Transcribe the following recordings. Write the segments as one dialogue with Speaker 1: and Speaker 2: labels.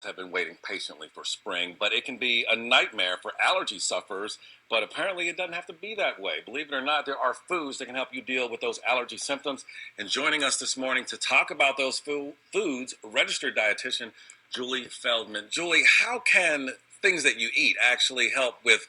Speaker 1: Have been waiting patiently for spring, but it can be a nightmare for allergy sufferers. But apparently, it doesn't have to be that way. Believe it or not, there are foods that can help you deal with those allergy symptoms. And joining us this morning to talk about those foods, registered dietitian Julie Feldman. Julie, how can things that you eat actually help with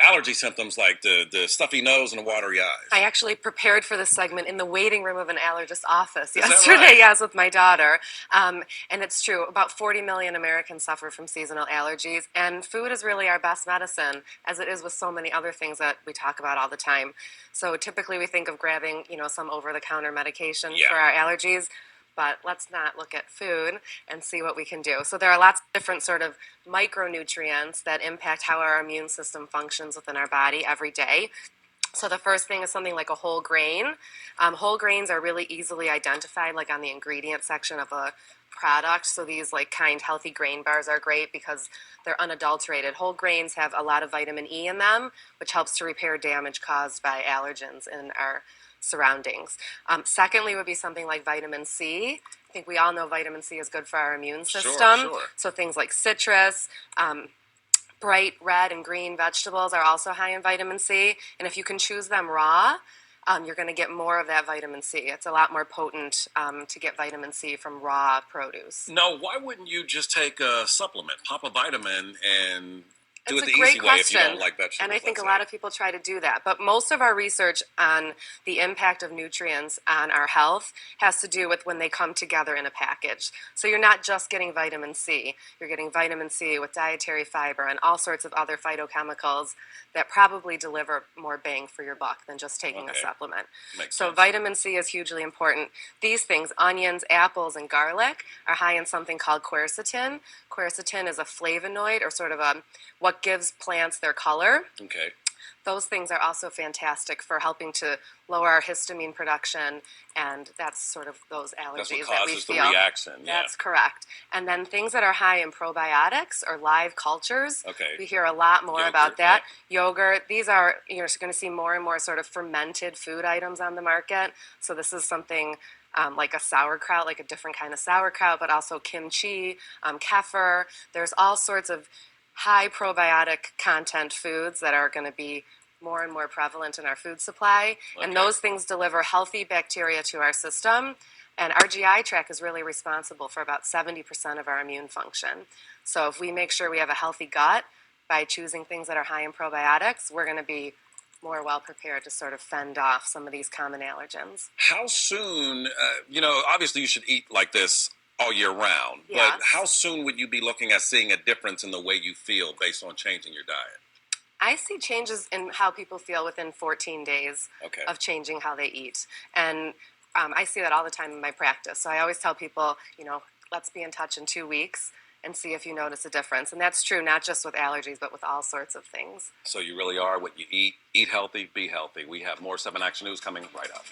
Speaker 1: allergy symptoms like the stuffy nose and the watery
Speaker 2: I
Speaker 1: eyes?
Speaker 2: actually prepared for this segment in the waiting room of an allergist office
Speaker 1: Is that
Speaker 2: yesterday,
Speaker 1: right?
Speaker 2: yes, with my daughter. And it's true, about 40 million Americans suffer from seasonal allergies, and food is really our best medicine, as it is with so many other things that we talk about all the time. So typically we think of grabbing, some over-the-counter medication
Speaker 1: Yeah.
Speaker 2: for our allergies, but let's not look at food and see what we can do. So there are lots of different sort of micronutrients that impact how our immune system functions within our body every day. So the first thing is something like a whole grain. Whole grains are really easily identified, like on the ingredient section of a product. So these like kind healthy grain bars are great because they're unadulterated. Whole grains have a lot of vitamin E in them, which helps to repair damage caused by allergens in our surroundings. Secondly, would be something like vitamin C. I think we all know vitamin C is good for our immune
Speaker 1: Sure,
Speaker 2: system.
Speaker 1: sure.
Speaker 2: So things like citrus, bright red and green vegetables are also high in vitamin C, and if you can choose them raw, you're going to get more of that vitamin C. It's a lot more potent to get vitamin C from raw produce.
Speaker 1: No, why wouldn't you just take a supplement, pop a vitamin, and do
Speaker 2: It's
Speaker 1: it
Speaker 2: a
Speaker 1: the
Speaker 2: great
Speaker 1: easy way if you
Speaker 2: question.
Speaker 1: don't like
Speaker 2: And I
Speaker 1: vegetables,
Speaker 2: think
Speaker 1: let's
Speaker 2: a
Speaker 1: say?
Speaker 2: lot of people try to do that. But most of our research on the impact of nutrients on our health has to do with when they come together in a package. So you're not just getting vitamin C, you're getting vitamin C with dietary fiber and all sorts of other phytochemicals that probably deliver more bang for your buck than just taking a
Speaker 1: Okay,
Speaker 2: supplement.
Speaker 1: makes
Speaker 2: So
Speaker 1: sense.
Speaker 2: vitamin C is hugely important. These things, onions, apples, and garlic, are high in something called quercetin. Quercetin is a flavonoid, or sort of what gives plants their color.
Speaker 1: Okay,
Speaker 2: Those things are also fantastic for helping to lower our histamine production, and that's sort of those
Speaker 1: that's what
Speaker 2: allergies that we
Speaker 1: causes the
Speaker 2: feel.
Speaker 1: reaction. Yeah.
Speaker 2: That's correct. And then things that are high in probiotics or live cultures,
Speaker 1: Okay.
Speaker 2: we hear a lot more about
Speaker 1: Yogurt.
Speaker 2: that. Yogurt, these are, you're going to see more and more sort of fermented food items on the market. So this is something like a sauerkraut, like a different kind of sauerkraut, but also kimchi, kefir. There's all sorts of high probiotic content foods that are going to be more and more prevalent in our food supply.
Speaker 1: Okay.
Speaker 2: And those things deliver healthy bacteria to our system. And our GI tract is really responsible for about 70% of our immune function. So if we make sure we have a healthy gut by choosing things that are high in probiotics, we're going to be more well prepared to sort of fend off some of these common allergens.
Speaker 1: How soon, obviously you should eat like this all year round, but
Speaker 2: Yes.
Speaker 1: how soon would you be looking at seeing a difference in the way you feel based on changing your diet?
Speaker 2: I see changes in how people feel within 14 days
Speaker 1: Okay.
Speaker 2: of changing how they eat. And I see that all the time in my practice. So I always tell people, let's be in touch in 2 weeks and see if you notice a difference. And that's true not just with allergies, but with all sorts of things.
Speaker 1: So you really are what you eat. Eat healthy, be healthy. We have more 7 Action News coming right up.